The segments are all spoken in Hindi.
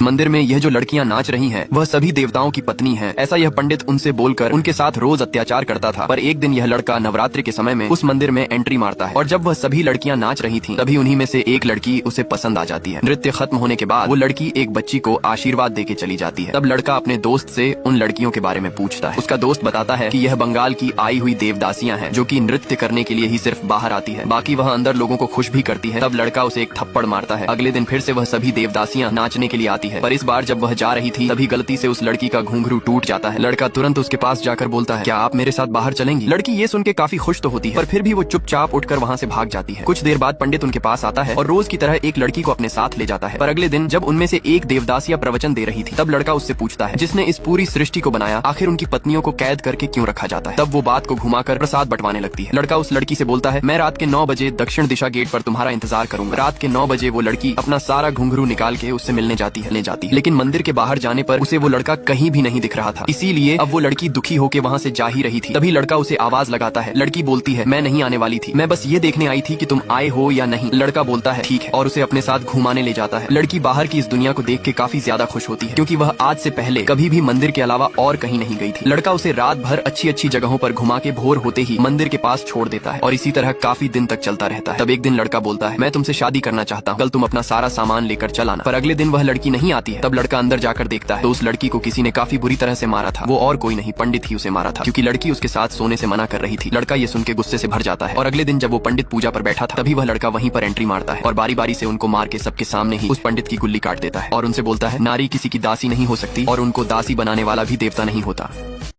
मंदिर में यह जो लड़कियां नाच रही हैं, वह सभी देवताओं की पत्नी हैं। ऐसा यह पंडित उनसे बोलकर उनके साथ रोज अत्याचार करता था। पर एक दिन यह लड़का नवरात्रि के समय में उस मंदिर में एंट्री मारता है और जब वह सभी लड़कियां नाच रही थी तभी उन्हीं में से एक लड़की उसे पसंद आ जाती है। नृत्य खत्म होने के बाद वो लड़की एक बच्ची को आशीर्वाद देके चली जाती है। तब लड़का अपने दोस्त से उन लड़कियों के बारे में पूछता है। उसका दोस्त बताता है कि यह बंगाल की आई हुई देवदासियां हैं जो कि नृत्य करने के लिए ही सिर्फ बाहर आती है, बाकी वह अंदर लोगों को खुश भी करती है। तब लड़का उसे एक थप्पड़ मारता है। अगले दिन फिर से वह सभी देवदासियां नाचने के लिए आती है, पर इस बार जब वह जा रही थी तभी गलती से उस लड़की का घुंघरू टूट जाता है। लड़का तुरंत उसके पास जाकर बोलता है, क्या आप मेरे साथ बाहर चलेंगी? लड़की ये सुन के काफी खुश तो होती है, पर फिर भी वो चुपचाप उठकर वहाँ से भाग जाती है। कुछ देर बाद पंडित उनके पास आता है और रोज की तरह एक लड़की को अपने साथ ले जाता है। पर अगले दिन जब उनमें से एक देवदासिया प्रवचन दे रही थी तब लड़का उससे पूछता है, जिसने इस पूरी सृष्टि को बनाया, आखिर उनकी पत्नियों को कैद करके क्यों रखा जाता है? तब वो बात को घुमाकर प्रसाद बंटवाने लगती है। लड़का उस लड़की से बोलता है, मैं रात के 9 बजे दक्षिण दिशा गेट पर तुम्हारा इंतजार करूंगा। रात के 9 बजे वो लड़की अपना सारा घुंघरू निकाल के उससे मिलने जाती है। लेकिन मंदिर के बाहर जाने पर उसे वो लड़का कहीं भी नहीं दिख रहा था, इसीलिए अब वो लड़की दुखी होकर वहाँ से जा ही रही थी। तभी लड़का उसे आवाज लगाता है। लड़की बोलती है, मैं नहीं आने वाली थी, मैं बस ये देखने आई थी कि तुम आए हो या नहीं। लड़का बोलता है, ठीक है, और उसे अपने साथ घुमाने ले जाता है। लड़की बाहर की इस दुनिया को देख के काफी ज्यादा खुश होती है, क्योंकि वह आज से पहले कभी भी मंदिर के अलावा और कहीं नहीं गई थी। लड़का उसे रात भर अच्छी अच्छी जगहों पर घुमा के भोर होते ही मंदिर के पास छोड़ देता है और इसी तरह काफी दिन तक चलता रहता है। तब एक दिन लड़का बोलता है, मैं तुमसे शादी करना चाहता हूँ, कल तुम अपना सारा सामान लेकर चलाना। पर अगले दिन वह लड़की नहीं आती है। तब लड़का अंदर जाकर देखता है तो उस लड़की को किसी ने काफी बुरी तरह से मारा था। वो और कोई नहीं, पंडित ही उसे मारा था, क्योंकि लड़की उसके साथ सोने से मना कर रही थी। लड़का ये सुन के गुस्से से भर जाता है और अगले दिन जब वो पंडित पूजा पर बैठा था तभी वह लड़का वहीं पर एंट्री मारता है और बारी बारी से उनको मार के सबके सामने ही उस पंडित की गुल्ली काट देता है और उनसे बोलता है, नारी किसी की दासी नहीं हो सकती और उनको दासी बनाने वाला भी देवता नहीं होता।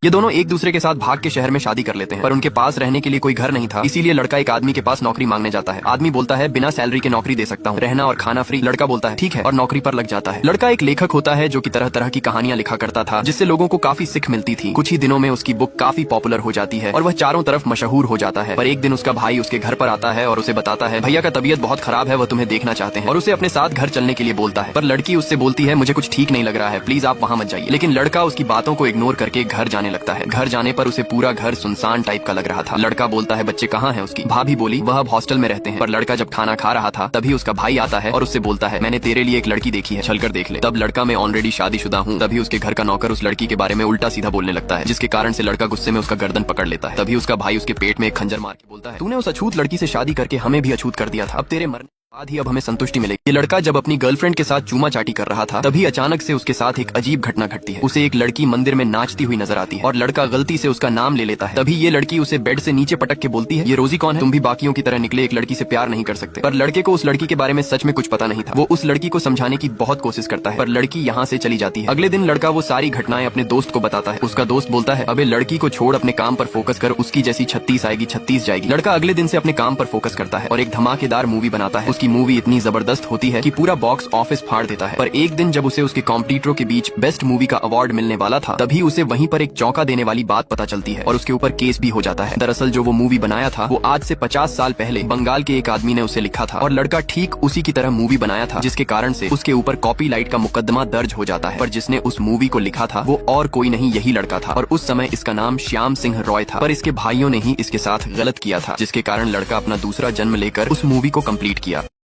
ये दोनों एक दूसरे के साथ भाग के शहर में शादी कर लेते हैं, पर उनके पास रहने के लिए कोई घर नहीं था, इसीलिए लड़का एक आदमी के पास नौकरी मांगने जाता है। आदमी बोलता है, बिना सैलरी के नौकरी दे सकता हूँ, रहना और खाना फ्री। लड़का बोलता है, ठीक है, और नौकरी पर लग जाता है। लड़का एक लेखक होता है जो कि तरह तरह की कहानियां लिखा करता था, जिससे लोगों को काफी सीख मिलती थी। कुछ ही दिनों में उसकी बुक काफी पॉपुलर हो जाती है और वह चारों तरफ मशहूर हो जाता है। पर एक दिन उसका भाई उसके घर पर आता है और उसे बताता है, भैया का तबीयत बहुत खराब है, वह तुम्हें देखना चाहते हैं, और उसे अपने साथ घर चलने के लिए बोलता है। पर लड़की उससे बोलती है, मुझे कुछ ठीक नहीं लग रहा है, प्लीज आप वहाँ मत जाइए। लेकिन लड़का उसकी बातों को इग्नोर करके घर जाने लगता है। घर जाने पर उसे पूरा घर सुनसान टाइप का लग रहा था। लड़का बोलता है, बच्चे कहाँ हैं? उसकी भाभी बोली, वह अब हॉस्टल में रहते हैं। पर लड़का जब खाना खा रहा था तभी उसका भाई आता है और उससे बोलता है, मैंने तेरे लिए एक लड़की देखी है, चलकर देख ले। तब लड़का, मैं ऑलरेडी शादीशुदा हूँ। तभी उसके घर का नौकर उस लड़की के बारे में उल्टा सीधा बोलने लगता है, जिसके कारण से लड़का गुस्से में उसका गर्दन पकड़ लेता है। तभी उसका भाई उसके पेट में एक खंजर मार के बोलता है, तूने उस अछूत लड़की से शादी करके हमें भी अछूत कर दिया था, अब तेरे मरने बाद ही अब हमें संतुष्टि मिलेगी। ये लड़का जब अपनी गर्लफ्रेंड के साथ चूमा चाटी कर रहा था तभी अचानक से उसके साथ एक अजीब घटना घटती है। उसे एक लड़की मंदिर में नाचती हुई नजर आती है और लड़का गलती से उसका नाम ले लेता है। तभी ये लड़की उसे बेड से नीचे पटक के बोलती है, ये रोजी कौन है? तुम भी बाकियों की तरह निकले एक लड़की से प्यार नहीं कर सकते। पर लड़के को उस लड़की के बारे में सच में कुछ पता नहीं था। वो उस लड़की को समझाने की बहुत कोशिश करता है, पर लड़की यहाँ से चली जाती है। अगले दिन लड़का वो सारी घटनाएं अपने दोस्त को बताता है। उसका दोस्त बोलता है, अबे लड़की को छोड़, अपने काम पर फोकस कर, उसकी जैसी 36 आएगी 36 जाएगी। लड़का अगले दिन से अपने काम पर फोकस करता है और एक धमाकेदार मूवी बनाता है। उसकी मूवी इतनी जबरदस्त होती है कि पूरा बॉक्स ऑफिस फाड़ देता है। पर एक दिन जब उसे उसके कॉम्पिटिटरों के बीच बेस्ट मूवी का अवार्ड मिलने वाला था तभी उसे वहीं पर एक चौंका देने वाली बात पता चलती है और उसके ऊपर केस भी हो जाता है। दरअसल जो वो मूवी बनाया था वो आज से 50 साल पहले बंगाल के एक आदमी ने उसे लिखा था और लड़का ठीक उसी की तरह मूवी बनाया था, जिसके कारण से उसके ऊपर कॉपीराइट का मुकदमा दर्ज हो जाता है। पर जिसने उस मूवी को लिखा था वो और कोई नहीं, यही लड़का था और उस समय इसका नाम श्याम सिंह रॉय था। पर इसके भाइयों ने ही इसके साथ गलत किया था, जिसके कारण लड़का अपना दूसरा जन्म लेकर उस मूवी को कंप्लीट किया।